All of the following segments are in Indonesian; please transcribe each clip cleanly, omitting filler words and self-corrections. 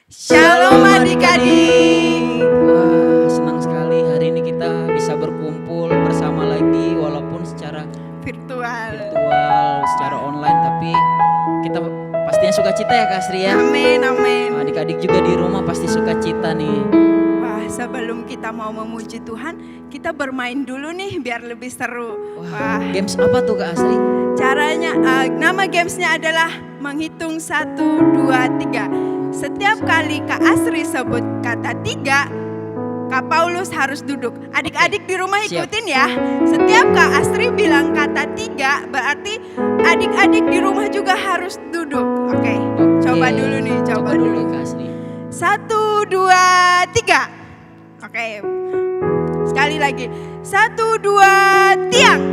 Shalom adik-adik. Wah, senang sekali hari ini kita bisa berkumpul bersama lagi walaupun secara Virtual. secara online, tapi kita pastinya sukacita ya Kak Sri ya. Amin, amin. Adik-adik juga di rumah pasti sukacita nih. Wah, sebelum kita mau memuji Tuhan, kita bermain dulu nih biar lebih seru. Wah, games apa tuh Kak Sri? Caranya, nama gamesnya adalah menghitung 1, 2, 3. Setiap kali Kak Asri sebut kata 3, Kak Paulus harus duduk. Adik-adik di rumah ikutin ya. Setiap Kak Asri bilang kata 3, berarti adik-adik di rumah juga harus duduk. Oke, coba dulu nih, coba dulu. Kak Asri. 1, 2, 3. Oke, sekali lagi. 1, 2, tiang.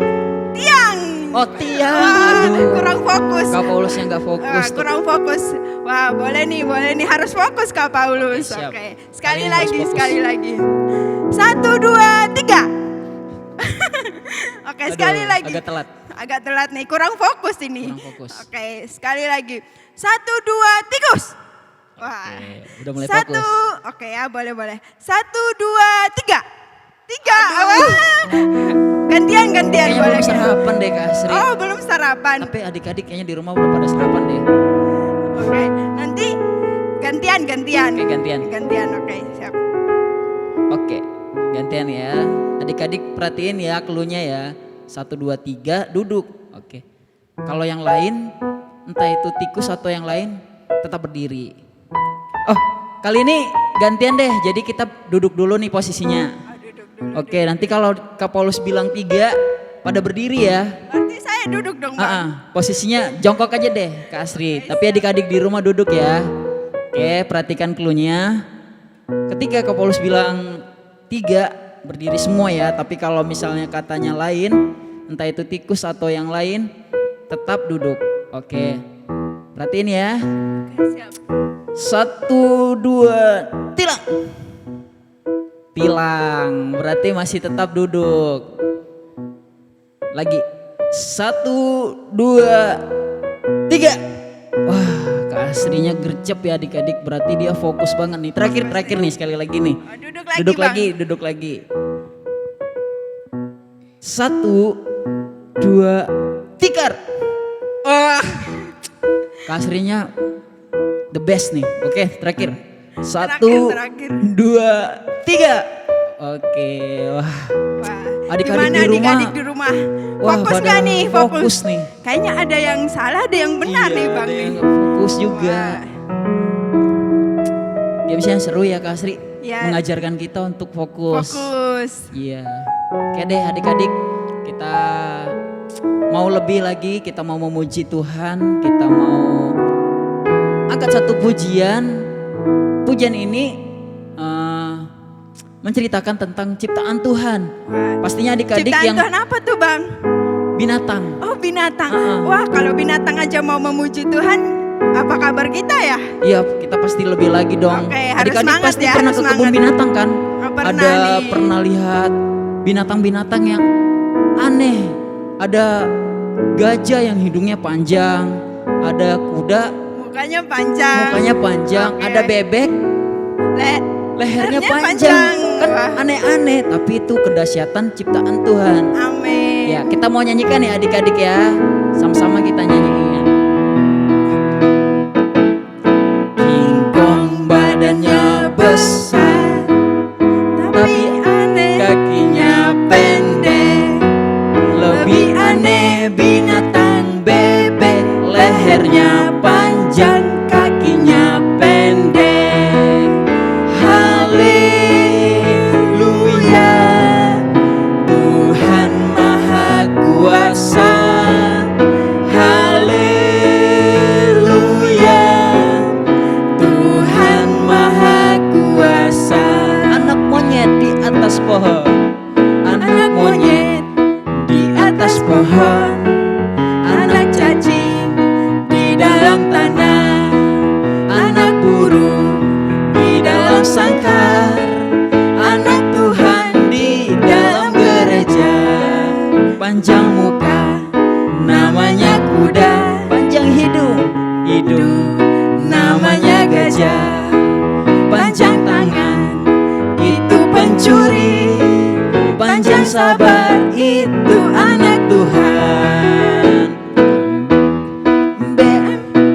Tiang. Oh tiang, Wah, aduh. kurang fokus. Kak Paulus yang gak fokus tuh. Kurang fokus. Wah, boleh nih, harus fokus Kak Paulus. Siap. Oke, Kali sekali ini harus lagi, fokus. sekali lagi. 1, 2, 3. Oke, Aduh, sekali lagi. agak telat. Agak telat nih, kurang fokus ini. Kurang fokus. Oke, sekali lagi. 1, 2, tikus. Wah. Oke, udah mulai Satu, fokus. oke ya, boleh. 1, 2, 3. 3. Wah. Gantian Kayaknya boleh. belum sarapan deh Kak Sri. Oh, belum sarapan. Tapi adik-adik kayaknya di rumah udah pada sarapan deh. Oke, nanti gantian. Oke, gantian. Gantian, oke, siap. Oke, gantian ya. Adik-adik perhatiin ya cluenya ya. 1, 2, 3 duduk. Oke. Kalau yang lain, entah itu tikus atau yang lain, tetap berdiri. Oh, kali ini gantian deh. Jadi kita duduk dulu nih posisinya. Duduk dulu. Oke, nanti kalau Kak Paulus bilang 3, pada berdiri ya. Berarti saya duduk dong, Bang. Posisinya jongkok aja deh Kak Asri. Tapi adik-adik di rumah duduk ya. Oke, perhatikan cluenya. Ketika Kak Paulus bilang 3, berdiri semua ya. Tapi kalau misalnya katanya lain, entah itu tikus atau yang lain, tetap duduk. Oke, perhatiin ya. Oke, siap. 1, 2, tilang. Tilang, berarti masih tetap duduk. Lagi. 1, 2, 3. Wah, Kak Asrinya gercep ya adik-adik, berarti dia fokus banget nih. Terakhir nih sekali lagi nih. Oh, duduk lagi, Bang. Duduk lagi. 1, 2, tikar. Wah, Kak Asrinya the best nih. Oke, terakhir. 1, Terakhir. 2, 3. Oke, wah. Wah, Adik-adik gimana di rumah? adik-adik di rumah? Wah, Fokus pada gak nih? fokus nih. Kayaknya ada yang salah, ada yang benar nih, Bang. Ada nih. yang fokus juga. Wah. Gamesnya seru ya Kak Sri. Ya. Mengajarkan kita untuk fokus. Fokus. Iya. Oke deh adik-adik, kita mau lebih lagi, kita mau memuji Tuhan, kita mau angkat satu pujian. Pujian ini menceritakan tentang ciptaan Tuhan. Wah. Pastinya adik-adik Ciptaan yang Tuhan apa tuh, Bang? binatang. Oh, binatang. Uh-uh. Wah, kalau binatang aja mau memuji Tuhan, apa kabar kita ya? Iya, kita pasti lebih lagi dong. Oke, harus Adik-adik semangat pasti ya, pernah harus ke kebun semangat. binatang kan? Oh, pernah Ada nih. pernah lihat binatang-binatang yang aneh. Ada gajah yang hidungnya panjang, ada kuda Mukanya panjang. mukanya panjang, Oke. ada bebek lehernya panjang. Kan Wah. aneh-aneh, tapi itu kedahsyatan ciptaan Tuhan. Amin. Ya, kita mau nyanyikan ya adik-adik ya. Sama-sama kita nyanyiin. King Kong badannya besar, tapi aneh. kakinya pendek. Lebih aneh binatang bebek, lehernya panjang, kakinya pendek. Haleluya, Tuhan Maha Kuasa. Haleluya, Tuhan Maha Kuasa. Anak monyet di atas pohon, anak monyet di atas pohon, anak cacing di dalam tanah, anak burung di dalam sangkar, anak Tuhan di dalam gereja. Panjang muka, namanya kuda, panjang hidung namanya gajah. panjang tangan itu pencuri, panjang sabar itu anak Tuhan.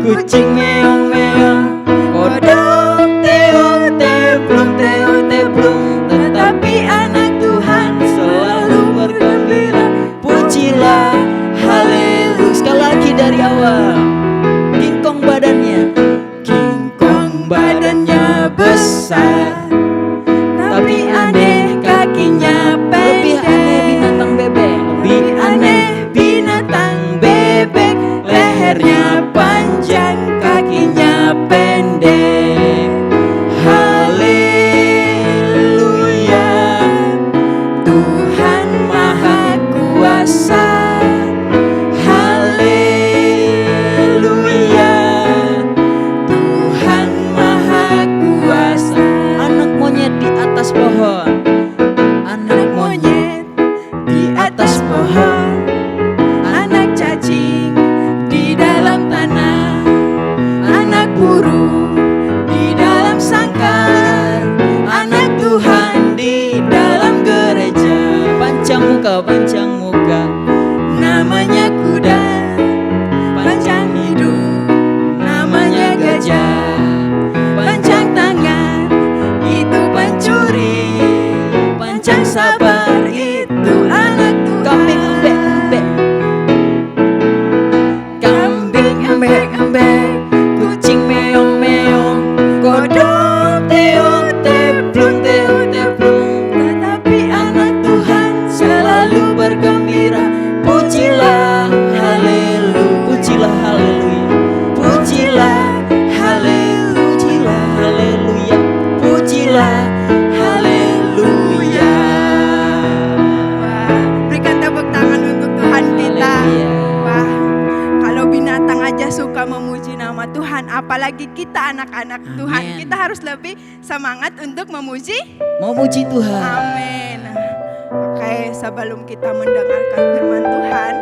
Kucing meong meong, kodok teong teplung teong teplung, Tetapi anak Tuhan selalu bergembira. Pujilah haleluya. Sekali lagi dari awal. Kingkong badannya, kingkong badannya besar, tapi aneh kakinya lebih pendek. aneh binatang bebek, lebih aneh binatang bebek, lehernya panjang, kakinya pendek. Haleluya, Tuhan Maha Kuasa. Haleluya, Tuhan Maha Kuasa. anak monyet di atas pohon, anak monyet Di atas pohon, anak cacing di dalam tanah, anak burung di dalam sangkar, anak Tuhan di dalam gereja. panjang muka, Namanya kuda, panjang hidung, namanya gajah, panjang tangan itu pencuri, panjang sabar itu anak Tuhan. kambing embek embek, Kambing embek-embek, kucing meong-meong, kodok teong teplung teong teplung. Tetapi anak Tuhan selalu bergembira. Pujilah haleluya, pujilah haleluya, pujilah haleluya, haleluya. pujilah haleluya. Wah, berikan tepuk tangan untuk Tuhan kita. Haleluya. Wah, kalau binatang aja suka memuji nama Tuhan, apalagi kita anak-anak Tuhan. Amin. Kita harus lebih semangat untuk memuji. Mau puji Tuhan. Amin. Oke, sebelum kita mendengarkan firman Tuhan,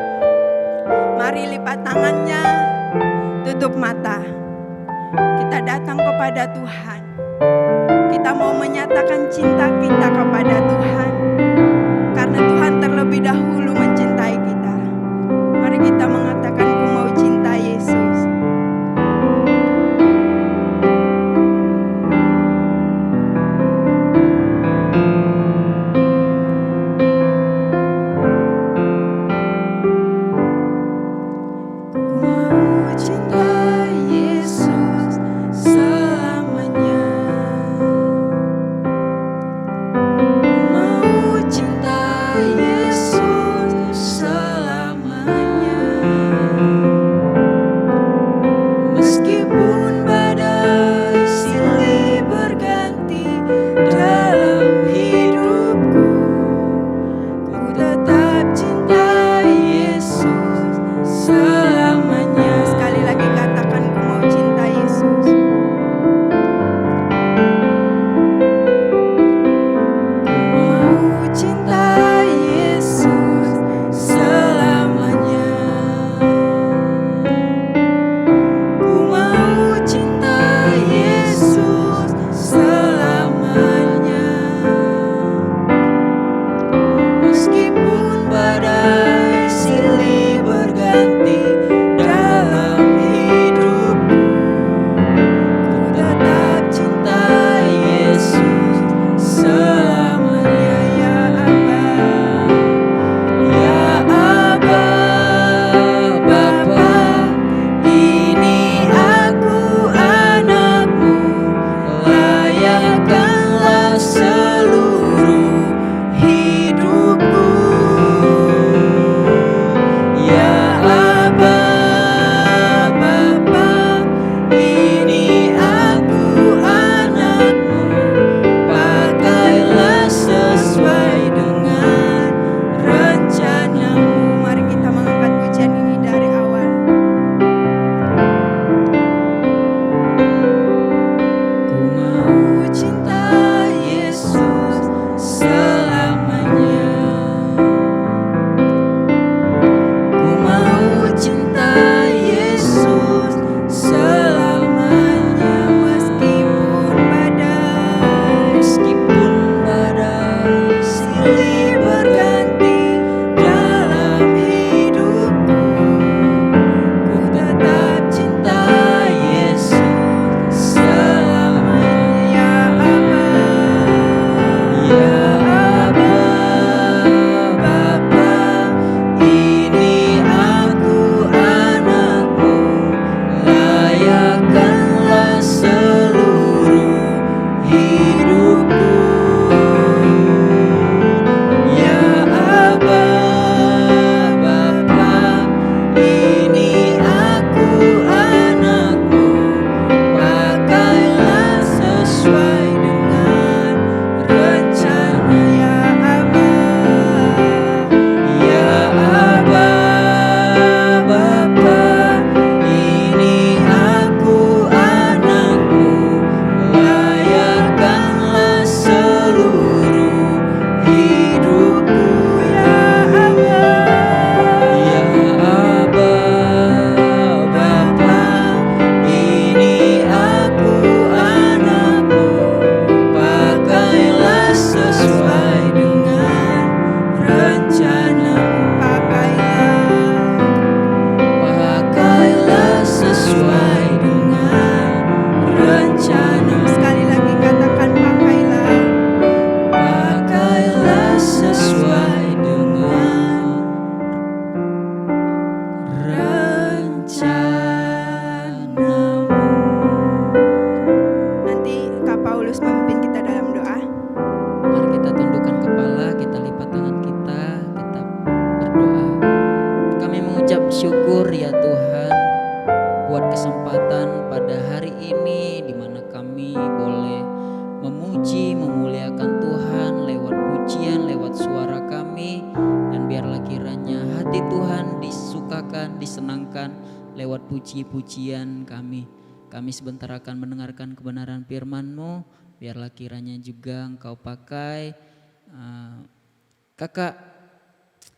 mari lipat tangannya, tutup mata. Kita datang kepada Tuhan. Kita mau menyatakan cinta kita kepada Tuhan. Karena Tuhan terlebih dahulu mencintai kita. Mari kita mengatakan, "Ku mau cinta Yesus." Ku mau cinta Yesus selamanya. Ku mau cinta Yesus selamanya. Paulus memimpin kita dalam doa. Mari kita tundukkan kepala, kita lipat tangan kita berdoa. Kami mengucap syukur ya Tuhan buat kesempatan pada hari ini di mana kami boleh memuji, memuliakan Tuhan lewat pujian, lewat suara kami, dan biarlah kiranya hati Tuhan disukakan, disenangkan lewat puji-pujian kami. Kami sebentar akan mendengarkan kebenaran firman-Mu, biarlah kiranya juga Engkau pakai kakak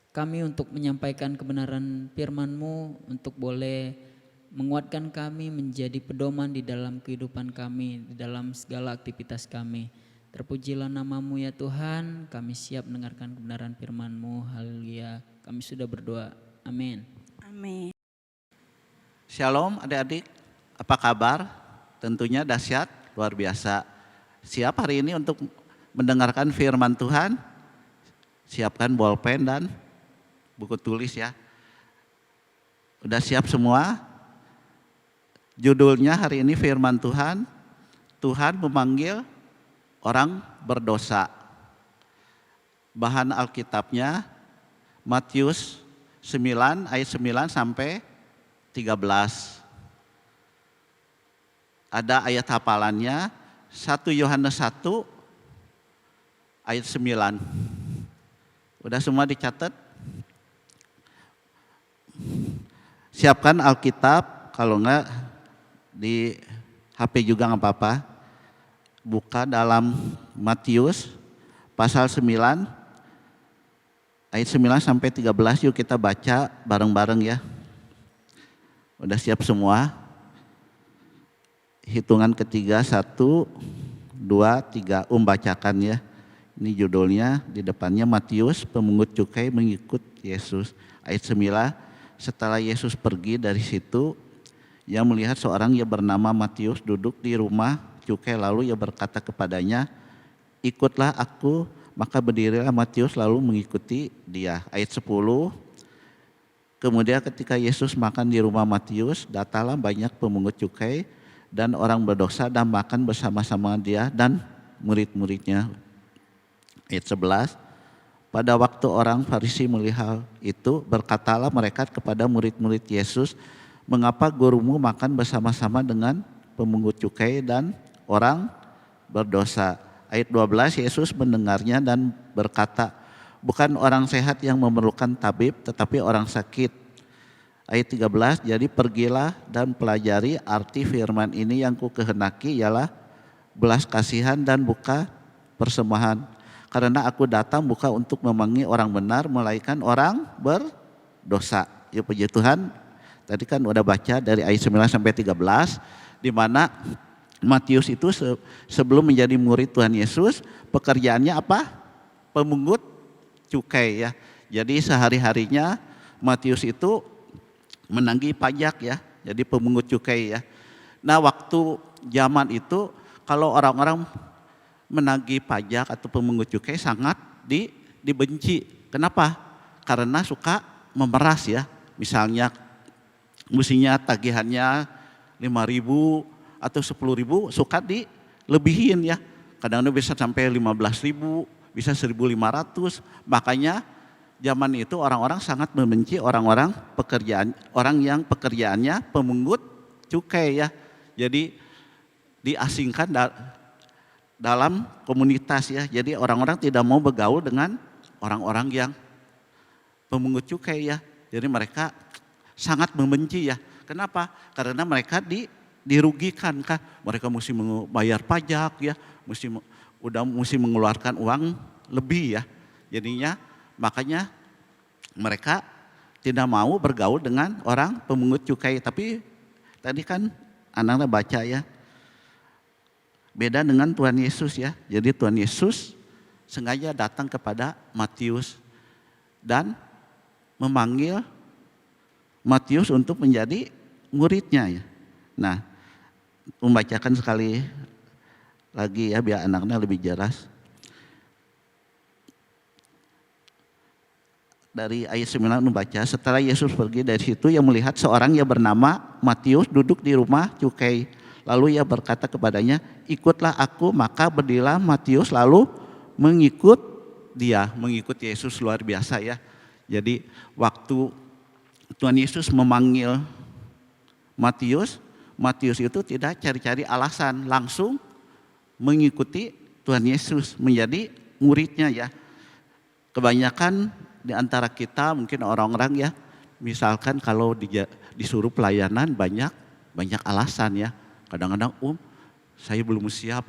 kami untuk menyampaikan kebenaran firman-Mu, untuk boleh menguatkan kami menjadi pedoman di dalam kehidupan kami, di dalam segala aktivitas kami. Terpujilah nama-Mu ya Tuhan, kami siap mendengarkan kebenaran firman-Mu. Haleluya. Kami sudah berdoa. Amin. Amin. Shalom adik-adik, apa kabar? Tentunya dahsyat, luar biasa. Siap hari ini untuk mendengarkan firman Tuhan? Siapkan bolpen dan buku tulis ya. Udah siap semua? Judulnya hari ini firman Tuhan, Tuhan memanggil orang berdosa. Bahan Alkitabnya Matius 9 ayat 9 sampai 13. Ada ayat hafalannya 1 Yohanes 1 ayat 9. Udah semua dicatat? Siapkan Alkitab, kalau enggak di HP juga nggak apa-apa. Buka dalam Matius pasal 9 ayat 9 sampai 13, yuk kita baca bareng-bareng ya. Udah siap semua? Hitungan ketiga, 1, 2, 3, bacakan ya. Ini judulnya, di depannya Matius, pemungut cukai mengikut Yesus. Ayat 9, setelah Yesus pergi dari situ, ia melihat seorang yang bernama Matius duduk di rumah cukai, lalu ia berkata kepadanya, ikutlah aku. Maka berdirilah Matius lalu mengikuti dia. Ayat 10, kemudian ketika Yesus makan di rumah Matius, datanglah banyak pemungut cukai dan orang berdosa dan makan bersama-sama dia dan murid-muridnya. Ayat 11, pada waktu orang Farisi melihat itu, berkatalah mereka kepada murid-murid Yesus, mengapa gurumu makan bersama-sama dengan pemungut cukai dan orang berdosa? Ayat 12, Yesus mendengarnya dan berkata, bukan orang sehat yang memerlukan tabib, tetapi orang sakit. Ayat 13, jadi pergilah dan pelajari arti firman ini, yang ku kehendaki ialah belas kasihan dan bukan persembahan. Karena aku datang bukan untuk memanggil orang benar, melainkan orang berdosa. Ya puji Tuhan. Tadi kan udah baca dari ayat 9 sampai 13, di mana Matius itu sebelum menjadi murid Tuhan Yesus, pekerjaannya apa? Pemungut cukai ya. Jadi sehari-harinya Matius itu menagih pajak ya, jadi pemungut cukai ya. Nah waktu zaman itu kalau orang-orang menagih pajak atau pemungut cukai sangat dibenci. Kenapa? Karena suka memeras ya. Misalnya mestinya tagihannya 5.000 atau 10.000, suka dilebihin ya. Kadang-kadang bisa sampai 15.000, bisa 1.500. Makanya zaman itu orang-orang sangat membenci orang yang pekerjaannya pemungut cukai ya. Jadi diasingkan dalam komunitas ya. Jadi orang-orang tidak mau bergaul dengan orang-orang yang pemungut cukai ya. Jadi mereka sangat membenci ya. Kenapa? Karena mereka dirugikan kan. Mereka mesti membayar pajak ya, mesti mengeluarkan uang lebih ya. Jadinya makanya mereka tidak mau bergaul dengan orang pemungut cukai. Tapi tadi kan anak-anak baca ya, beda dengan Tuhan Yesus ya. Jadi Tuhan Yesus sengaja datang kepada Matius dan memanggil Matius untuk menjadi muridnya ya. Nah, membacakan sekali lagi ya biar anaknya lebih jelas. Dari ayat 9 membaca, setelah Yesus pergi dari situ, ia melihat seorang yang bernama Matius duduk di rumah cukai. Lalu ia berkata kepadanya, ikutlah aku. Maka berdirilah Matius lalu mengikut dia, mengikut Yesus. Luar biasa ya. Jadi waktu Tuhan Yesus memanggil Matius, Matius itu tidak cari-cari alasan, langsung mengikuti Tuhan Yesus, menjadi muridnya ya. Kebanyakan di antara kita mungkin orang-orang ya, misalkan kalau disuruh pelayanan banyak alasan ya. Kadang-kadang saya belum siap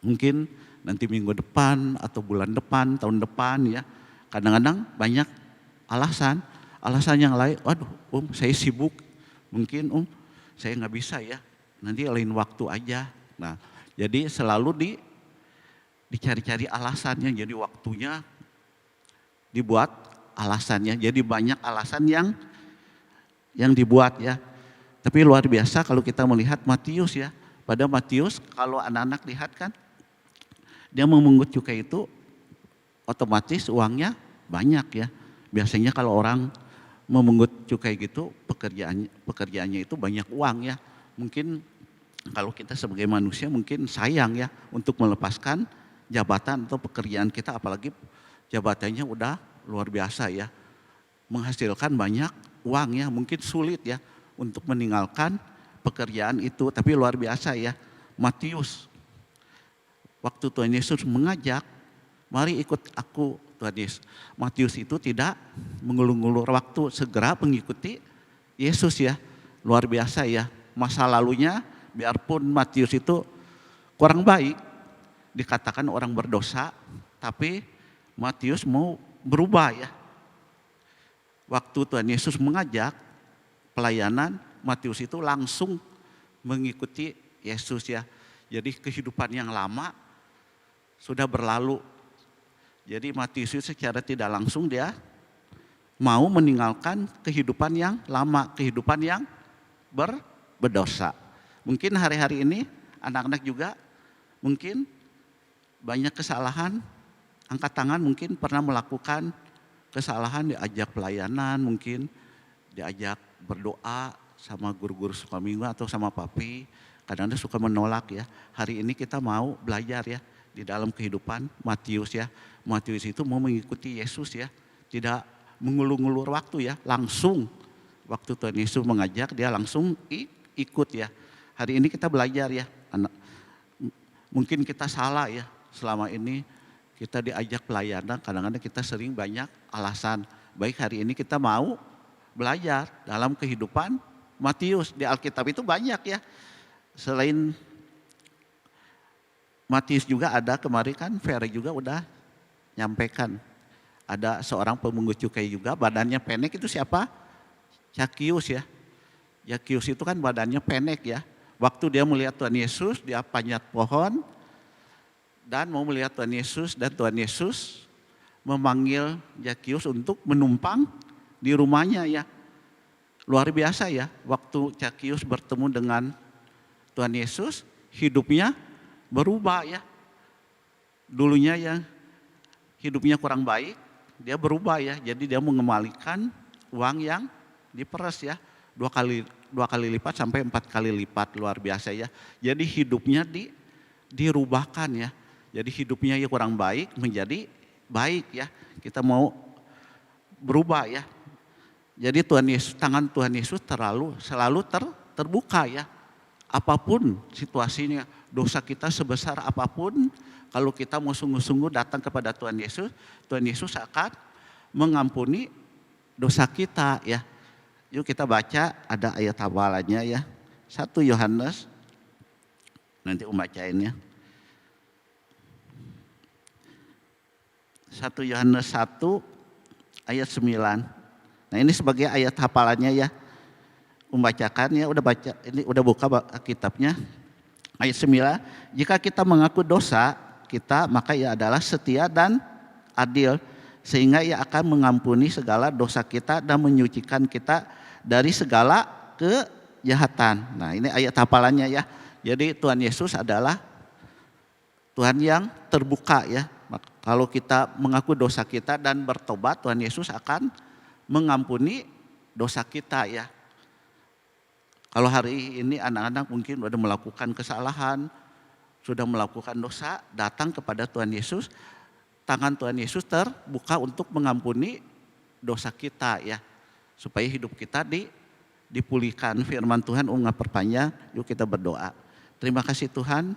mungkin nanti minggu depan atau bulan depan, tahun depan ya. Kadang-kadang banyak alasan yang lain, waduh saya sibuk, mungkin saya nggak bisa ya, nanti lain waktu aja. Nah jadi selalu dicari-cari alasannya, jadi waktunya dibuat alasannya, jadi banyak alasan yang dibuat ya. Tapi luar biasa kalau kita melihat Matius ya. Pada Matius kalau anak-anak lihat kan, dia memungut cukai itu otomatis uangnya banyak ya. Biasanya kalau orang memungut cukai gitu pekerjaannya itu banyak uang ya. Mungkin kalau kita sebagai manusia mungkin sayang ya untuk melepaskan jabatan atau pekerjaan kita, apalagi jabatannya udah luar biasa ya. Menghasilkan banyak uang ya, mungkin sulit ya untuk meninggalkan pekerjaan itu, tapi luar biasa ya. Matius, waktu Tuhan Yesus mengajak, mari ikut aku Tuhan Yesus. Matius itu tidak mengulur-ngulur waktu, segera mengikuti Yesus ya. Luar biasa ya, masa lalunya biarpun Matius itu kurang baik, dikatakan orang berdosa, tapi Matius mau berubah ya. Waktu Tuhan Yesus mengajak pelayanan, Matius itu langsung mengikuti Yesus ya. Jadi kehidupan yang lama sudah berlalu. Jadi Matius itu secara tidak langsung dia mau meninggalkan kehidupan yang lama, kehidupan yang berdosa. Mungkin hari-hari ini anak-anak juga mungkin banyak kesalahan, angkat tangan mungkin pernah melakukan kesalahan, diajak pelayanan, mungkin diajak berdoa sama guru-guru sekolah minggu atau sama papi, kadang-kadang suka menolak ya. Hari ini kita mau belajar ya di dalam kehidupan Matius ya. Matius itu mau mengikuti Yesus ya, tidak mengulur-ngulur waktu ya, langsung waktu Tuhan Yesus mengajak dia langsung ikut ya. Hari ini kita belajar ya, mungkin kita salah ya, selama ini kita diajak pelayanan kadang-kadang kita sering banyak alasan. Baik hari ini kita mau belajar dalam kehidupan Matius. Di Alkitab itu banyak ya. Selain Matius juga ada, kemarin kan Ferry juga udah nyampaikan. Ada seorang pemungut cukai juga, badannya pendek, itu siapa? Zakius ya. Zakius itu kan badannya pendek ya. Waktu dia melihat Tuhan Yesus, dia panjat pohon dan mau melihat Tuhan Yesus, dan Tuhan Yesus memanggil Zakius untuk menumpang di rumahnya ya. Luar biasa ya, waktu Zakius bertemu dengan Tuhan Yesus, hidupnya berubah ya. Dulunya yang hidupnya kurang baik, dia berubah ya. Jadi dia mengembalikan uang yang diperas ya, dua kali lipat sampai 4 kali lipat, luar biasa ya. Jadi hidupnya dirubahkan ya. Jadi hidupnya yang kurang baik menjadi baik ya. Kita mau berubah ya. Jadi tangan Tuhan Yesus selalu terbuka ya. Apapun situasinya, dosa kita sebesar apapun, kalau kita mau sungguh-sungguh datang kepada Tuhan Yesus akan mengampuni dosa kita ya. Yuk kita baca, ada ayat hafalannya ya. 1 Yohanes, nanti bacainnya. 1 Yohanes 1 ayat 9. Nah ini sebagai ayat hafalannya ya, membacakan ya, udah baca, ini udah buka kitabnya. Ayat 9, jika kita mengaku dosa kita, maka ia adalah setia dan adil, sehingga ia akan mengampuni segala dosa kita dan menyucikan kita dari segala kejahatan. Nah ini ayat hafalannya ya. Jadi Tuhan Yesus adalah Tuhan yang terbuka ya. Kalau kita mengaku dosa kita dan bertobat, Tuhan Yesus akan mengampuni dosa kita ya. Kalau hari ini anak-anak mungkin sudah melakukan kesalahan, sudah melakukan dosa, datang kepada Tuhan Yesus, tangan Tuhan Yesus terbuka untuk mengampuni dosa kita ya. Supaya hidup kita dipulihkan. Firman Tuhan ungap perpanjang, yuk kita berdoa. Terima kasih Tuhan,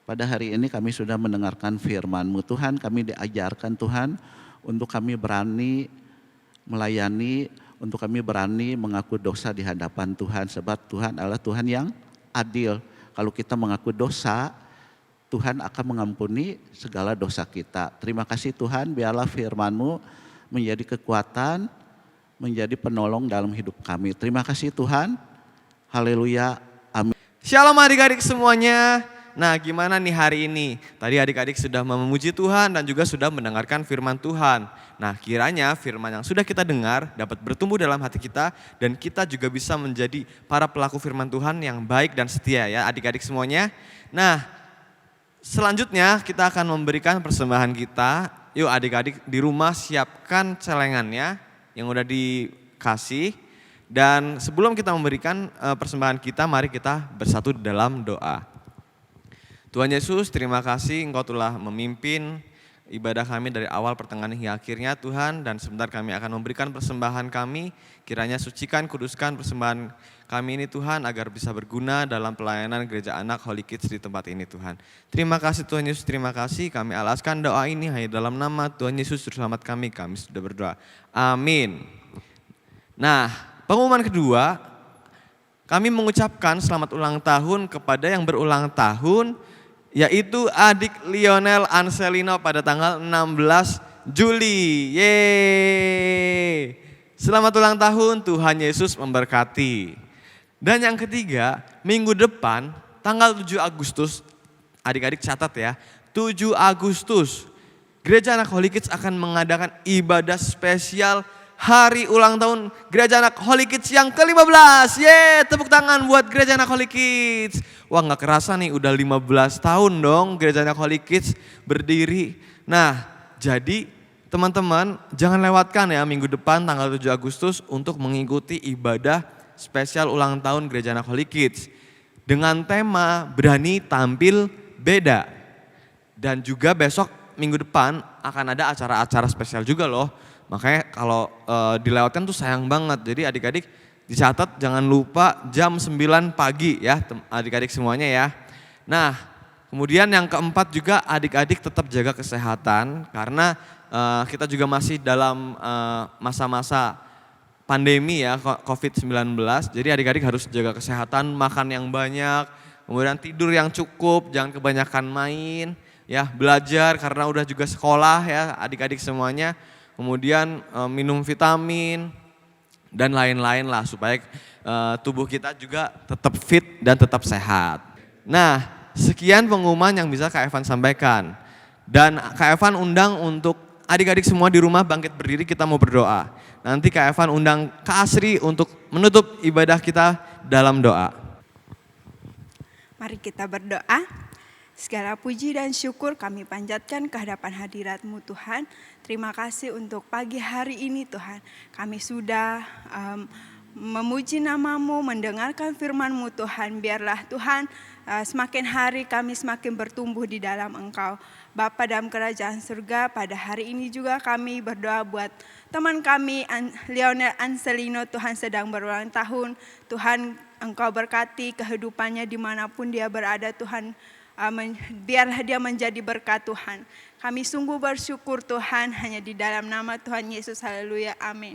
pada hari ini kami sudah mendengarkan firman-Mu Tuhan, kami diajarkan Tuhan untuk kami berani melayani, untuk kami berani mengaku dosa di hadapan Tuhan. Sebab Tuhan adalah Tuhan yang adil. Kalau kita mengaku dosa, Tuhan akan mengampuni segala dosa kita. Terima kasih Tuhan, biarlah firman-Mu menjadi kekuatan, menjadi penolong dalam hidup kami. Terima kasih Tuhan, haleluya, amin. Shalom adik-adik semuanya. Nah, gimana nih hari ini? Tadi adik-adik sudah memuji Tuhan dan juga sudah mendengarkan firman Tuhan. Nah, kiranya firman yang sudah kita dengar dapat bertumbuh dalam hati kita dan kita juga bisa menjadi para pelaku firman Tuhan yang baik dan setia ya adik-adik semuanya. Nah, selanjutnya kita akan memberikan persembahan kita. Yuk adik-adik di rumah siapkan celengannya yang udah dikasih. Dan sebelum kita memberikan persembahan kita, mari kita bersatu dalam doa. Tuhan Yesus, terima kasih Engkau telah memimpin ibadah kami dari awal, pertengahan hingga akhirnya Tuhan. Dan sebentar kami akan memberikan persembahan kami. Kiranya sucikan, kuduskan persembahan kami ini Tuhan agar bisa berguna dalam pelayanan gereja anak Holy Kids di tempat ini Tuhan. Terima kasih Tuhan Yesus, terima kasih. Kami alaskan doa ini hanya dalam nama Tuhan Yesus Juru Selamat kami sudah berdoa. Amin. Nah, pengumuman kedua, kami mengucapkan selamat ulang tahun kepada yang berulang tahun, yaitu adik Lionel Anselino pada tanggal 16 Juli. Yeay. Selamat ulang tahun, Tuhan Yesus memberkati. Dan yang ketiga, minggu depan tanggal 7 Agustus, adik-adik catat ya, 7 Agustus, Gereja Anak Holy Kids akan mengadakan ibadah spesial hari ulang tahun Gereja Anak Holy Kids yang ke-15. Yeay, tepuk tangan buat Gereja Anak Holy Kids. Wah, gak kerasa nih udah 15 tahun dong Gereja Anak Holy Kids berdiri. Nah, jadi teman-teman jangan lewatkan ya minggu depan tanggal 7 Agustus untuk mengikuti ibadah spesial ulang tahun Gereja Anak Holy Kids. Dengan tema berani tampil beda. Dan juga besok minggu depan akan ada acara-acara spesial juga loh. Makanya kalau dilewatkan tuh sayang banget. Jadi adik-adik dicatat jangan lupa jam 9 pagi ya adik-adik semuanya ya. Nah, kemudian yang keempat juga adik-adik tetap jaga kesehatan karena kita juga masih dalam masa-masa pandemi ya COVID-19. Jadi adik-adik harus jaga kesehatan, makan yang banyak, kemudian tidur yang cukup, jangan kebanyakan main ya, belajar karena udah juga sekolah ya adik-adik semuanya. Kemudian minum vitamin dan lain-lain lah supaya tubuh kita juga tetap fit dan tetap sehat. Nah, sekian pengumuman yang bisa Kak Evan sampaikan. Dan Kak Evan undang untuk adik-adik semua di rumah bangkit berdiri, kita mau berdoa. Nanti Kak Evan undang Kak Asri untuk menutup ibadah kita dalam doa. Mari kita berdoa. Segala puji dan syukur kami panjatkan ke hadapan hadirat-Mu Tuhan. Terima kasih untuk pagi hari ini Tuhan. Kami sudah memuji nama-Mu, mendengarkan firman-Mu Tuhan. Biarlah Tuhan semakin hari kami semakin bertumbuh di dalam Engkau. Bapa dalam kerajaan surga, pada hari ini juga kami berdoa buat teman kami Lionel Anselino, Tuhan sedang berulang tahun. Tuhan Engkau berkati kehidupannya dimanapun dia berada Tuhan. Biarlah dia menjadi berkat Tuhan. Kami sungguh bersyukur Tuhan hanya di dalam nama Tuhan Yesus. Haleluya, amin.